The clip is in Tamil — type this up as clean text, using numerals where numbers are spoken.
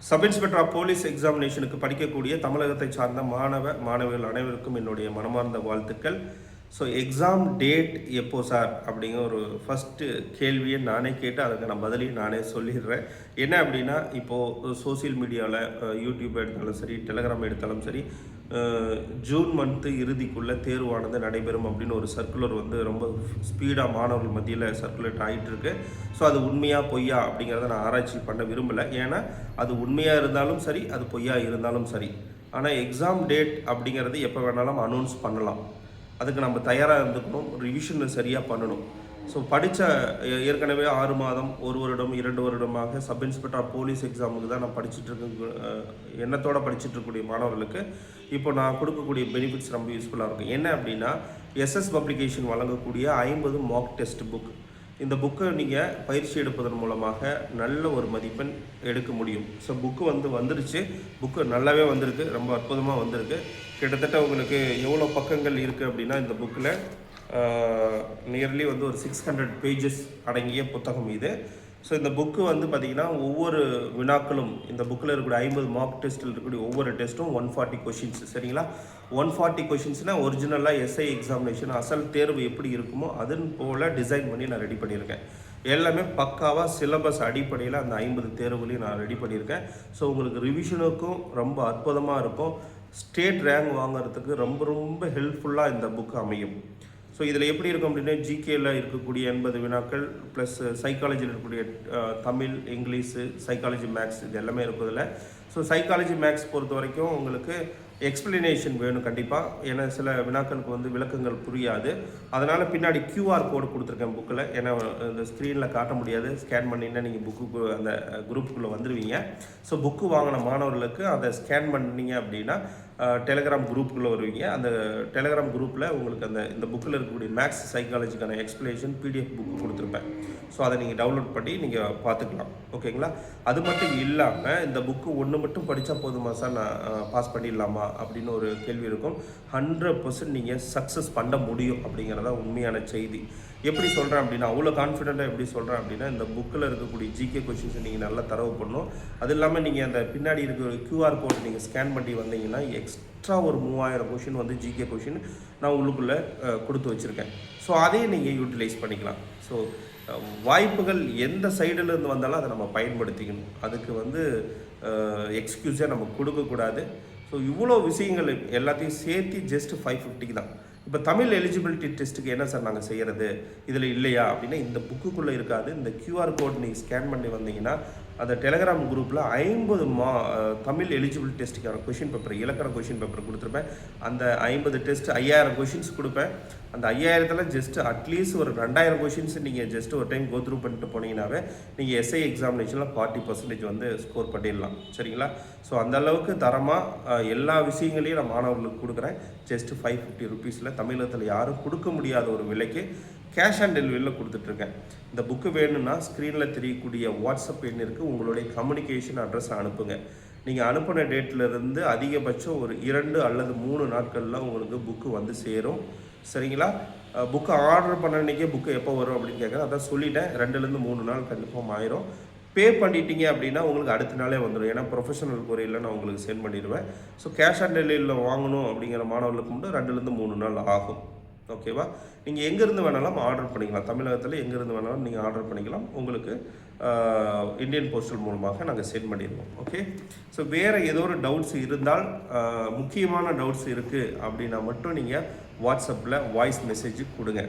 சப் இன்ஸ்பெக்டர் ஆஃப் போலீஸ் எக்ஸாமினேஷனுக்கு படிக்கக்கூடிய தமிழகத்தை சார்ந்த மாணவர்கள் அனைவருக்கும் என்னுடைய மனமார்ந்த வாழ்த்துக்கள். ஸோ எக்ஸாம் டேட் எப்போ சார் அப்படிங்கிற ஒரு ஃபஸ்ட்டு கேள்வியை நானே கேட்டு அதுக்கான பதிலையும் நானே சொல்லிடுறேன். என்ன அப்படின்னா, இப்போது சோசியல் மீடியாவில் யூடியூப் எடுத்தாலும் சரி, டெலகிராம் எடுத்தாலும் சரி, ஜூன் மந்த்து இறுதிக்குள்ளே தேர்வானது நடைபெறும் அப்படின்னு ஒரு சர்க்குலர் வந்து ரொம்ப ஸ்பீடாக மாணவர்கள் மத்தியில் சர்க்குலேட் ஆகிட்டு இருக்கு. ஸோ அது உண்மையாக பொய்யா அப்படிங்கிறத நான் ஆராய்ச்சி பண்ண விரும்பலை. ஏன்னா அது உண்மையாக இருந்தாலும் சரி, அது பொய்யா இருந்தாலும் சரி, ஆனால் எக்ஸாம் டேட் அப்படிங்கிறது எப்போ வேணாலும் அனௌன்ஸ் பண்ணலாம். அதுக்கு நம்ம தயாராக இருந்துக்கணும், ரிவிஷன் சரியாக பண்ணணும். ஸோ படித்த ஏற்கனவே 6 மாதம், 1 வருடம், 2 வருடமாக சப் இன்ஸ்பெக்டர் ஆஃப் போலீஸ் எக்ஸாமுக்கு தான் நான் எண்ணத்தோடு படிச்சுட்ருக்கக்கூடிய மாணவர்களுக்கு இப்போ நான் கொடுக்கக்கூடிய பெனிஃபிட்ஸ் ரொம்ப யூஸ்ஃபுல்லாக இருக்கும். என்ன அப்படின்னா, எஸ்எஸ் பப்ளிகேஷன் வழங்கக்கூடிய 50 மார்க் டெஸ்ட் புக். இந்த புக்கை நீங்கள் பயிற்சி எடுப்பதன் மூலமாக நல்ல ஒரு மதிப்பெண் எடுக்க முடியும். ஸோ புக்கு வந்துருச்சு. புக்கு நல்லாவே வந்திருக்கு, ரொம்ப அற்புதமாக வந்திருக்கு. கிட்டத்தட்ட உங்களுக்கு எவ்வளோ பக்கங்கள் இருக்குது அப்படின்னா, இந்த புக்கில் நியர்லி வந்து ஒரு 600 பேஜஸ் அடங்கிய புத்தகம் இது. ஸோ இந்த புக்கு வந்து பார்த்திங்கன்னா, ஒவ்வொரு வினாக்களும் இந்த புக்கில் இருக்கக்கூடிய 50 மார்க் டெஸ்ட்டில் இருக்கக்கூடிய ஒவ்வொரு டெஸ்ட்டும் 140 கொஷின்ஸ். சரிங்களா? 140 கொஷின்ஸ்னால் ஒரிஜினலாக எஸ்ஐ எக்ஸாமினேஷன் அசல் தேர்வு எப்படி இருக்குமோ அதன் போல் டிசைன் பண்ணி நான் ரெடி பண்ணியிருக்கேன். எல்லாமே பக்காவாக சிலபஸ் அடிப்படையில் அந்த 50 தேர்வுகளையும் நான் ரெடி பண்ணியிருக்கேன். ஸோ உங்களுக்கு ரிவிஷனுக்கும் ரொம்ப அற்புதமாக இருக்கும். ஸ்டேட் ரேங்க் வாங்குறதுக்கு ரொம்ப ரொம்ப ஹெல்ப்ஃபுல்லாக இந்த புக்கு அமையும். ஸோ இதில் எப்படி இருக்கும் அப்படின்னா, ஜிகேயில் இருக்கக்கூடிய 80 வினாக்கள் ப்ளஸ் சைக்காலஜியில் இருக்கக்கூடிய தமிழ், இங்கிலீஷு, சைக்காலஜி, மேக்ஸ், இது எல்லாமே இருக்குதில்ல. ஸோ சைக்காலஜி, மேக்ஸ் பொறுத்த வரைக்கும் உங்களுக்கு எக்ஸ்பிளனேஷன் வேணும் கண்டிப்பாக. ஏன்னா சில வினாக்களுக்கு வந்து விளக்கங்கள் புரியாது. அதனால் பின்னாடி QR கோடு கொடுத்துருக்கேன் புக்கில். ஏன்னா இந்த ஸ்க்ரீனில் காட்ட முடியாது. ஸ்கேன் பண்ணிங்கன்னா நீங்கள் புக்கு அந்த குரூப்புக்குள்ளே வந்துடுவீங்க. ஸோ புக்கு வாங்கின மாணவர்களுக்கு அதை ஸ்கேன் பண்ணிங்க அப்படின்னா டெலகிராம் குரூப்புக்குள்ளே வருவீங்க. அந்த டெலகிராம் குரூப்பில் உங்களுக்கு இந்த புக்கில் இருக்கக்கூடிய மேக்ஸ், சைக்காலஜிக்கான எக்ஸ்பிளனேஷன் PDF புக்கு கொடுத்துருப்பேன். ஸோ அதை நீங்கள் டவுன்லோட் பண்ணி நீங்கள் பார்த்துக்கலாம். ஓகேங்களா? அது மட்டும் இல்லாமல் இந்த புக்கு ஒன்று மட்டும் படித்தா போதுமா சார், நான் பாஸ் பண்ணிடலாமா அப்படின்னு ஒரு கேள்வி இருக்கும். 100% நீங்கள் சக்ஸஸ் பண்ண முடியும் அப்படிங்கிறதா உண்மையான செய்தி. எப்படி சொல்கிறேன் அப்படின்னா, அவ்வளோ கான்ஃபிடென்ட்டாக எப்படி சொல்கிறேன் அப்படின்னா, இந்த புக்கில் இருக்கக்கூடிய ஜிகே கொஷின்ஸை நீங்கள் நல்லா தரவு பண்ணணும். அது இல்லாமல் நீங்கள் அந்த பின்னாடி இருக்கிற QR கோட் நீங்கள் ஸ்கேன் பண்ணி வந்தீங்கன்னா எக்ஸ்ட்ரா ஒரு 3000 கொஷின் வந்து ஜிகே கொஷின் நான் உள்ளுக்குள்ளே கொடுத்து வச்சுருக்கேன். ஸோ அதையும் நீங்கள் யூட்டிலைஸ் பண்ணிக்கலாம். ஸோ வாய்ப்புகள் எந்த சைடிலேருந்து வந்தாலும் அதை நம்ம பயன்படுத்திக்கணும். அதுக்கு வந்து எக்ஸ்கியூஸே நம்ம கொடுக்கக்கூடாது. ஸோ இவ்வளோ விஷயங்கள் எல்லாத்தையும் சேர்த்து ஜஸ்ட் 550 தான். இப்போ தமிழ் எலிஜிபிலிட்டி டெஸ்ட்டுக்கு என்ன சார் நாங்கள் செய்கிறது, இதில் இல்லையா அப்படின்னா, இந்த புக்குக்குள்ளே இருக்காது. இந்த QR கோட் நீங்கள் ஸ்கேன் பண்ணி வந்தீங்கன்னா அந்த டெலகிராம் குரூப்பில் 50 தமிழ் எலிஜிபிள் டெஸ்ட்டுக்கான கொஷின் பேப்பர், இலக்கண கொஷின் பேப்பர் கொடுத்துருப்பேன். அந்த 50 டெஸ்ட் 5000 கொஷின்ஸ் கொடுப்பேன். அந்த 5000ல் ஜஸ்ட் அட்லீஸ்ட் ஒரு 2000 கொஷின்ஸ் நீங்கள் ஜஸ்ட் ஒரு டைம் கோத்ரூ பண்ணிட்டு போனீங்கன்னாவே நீங்கள் எஸ்ஐ எக்ஸாமினேஷனில் 40% வந்து ஸ்கோர் பண்ணிடலாம். சரிங்களா? ஸோ அந்தளவுக்கு தரமாக எல்லா விஷயங்களையும் நான் மாணவர்களுக்கு கொடுக்குறேன். ஜஸ்ட் 550 ருபீஸில் தமிழகத்தில் யாரும் கொடுக்க முடியாத ஒரு விலைக்கு கேஷ் ஆன் டெலிவரியில் கொடுத்துட்ருக்கேன். இந்த புக்கு வேணும்னா ஸ்க்ரீனில் தெரியக்கூடிய வாட்ஸ்அப் எண்ணிற்கு உங்களுடைய கம்யூனிகேஷன் அட்ரஸ் அனுப்புங்க. நீங்கள் அனுப்பின டேட்லேருந்து அதிகபட்சம் ஒரு 2 அல்லது 3 நாட்களில் உங்களுக்கு புக்கு வந்து சேரும். சரிங்களா? புக்கு ஆர்டர் பண்ண அன்றைக்கே புக்கு எப்போ வரும் அப்படின்னு கேட்குறேன். அதான் சொல்லிட்டேன், 2லேருந்து 3 நாள் கன்ஃபார்ம் ஆயிரும். பே பண்ணிட்டீங்க அப்படின்னா உங்களுக்கு அடுத்த நாளே வந்துடும். ஏன்னா ப்ரொஃபஷனல் கொரியரில் நான் உங்களுக்கு சென்ட் பண்ணிடுவேன். ஸோ கேஷ் ஆன் டெலிவரியில் வாங்கணும் அப்படிங்கிற மாணவர்களுக்கு மட்டும் 2லேருந்து 3 நாள் ஆகும். ஓகேவா? நீங்கள் எங்கேருந்து வேணாலும் ஆர்டர் பண்ணிக்கலாம். தமிழகத்தில் எங்கேருந்து வேணாலும் நீங்கள் ஆர்டர் பண்ணிக்கலாம். உங்களுக்கு இந்தியன் போஸ்டல் மூலமாக நாங்கள் சென்ட் பண்ணிடுவோம். ஓகே? ஸோ வேறு ஏதோ ஒரு டவுட்ஸ் இருந்தால், முக்கியமான டவுட்ஸ் இருக்குது அப்படின்னா மட்டும் நீங்கள் வாட்ஸ்அப்பில் வாய்ஸ் மெசேஜ் கொடுங்க.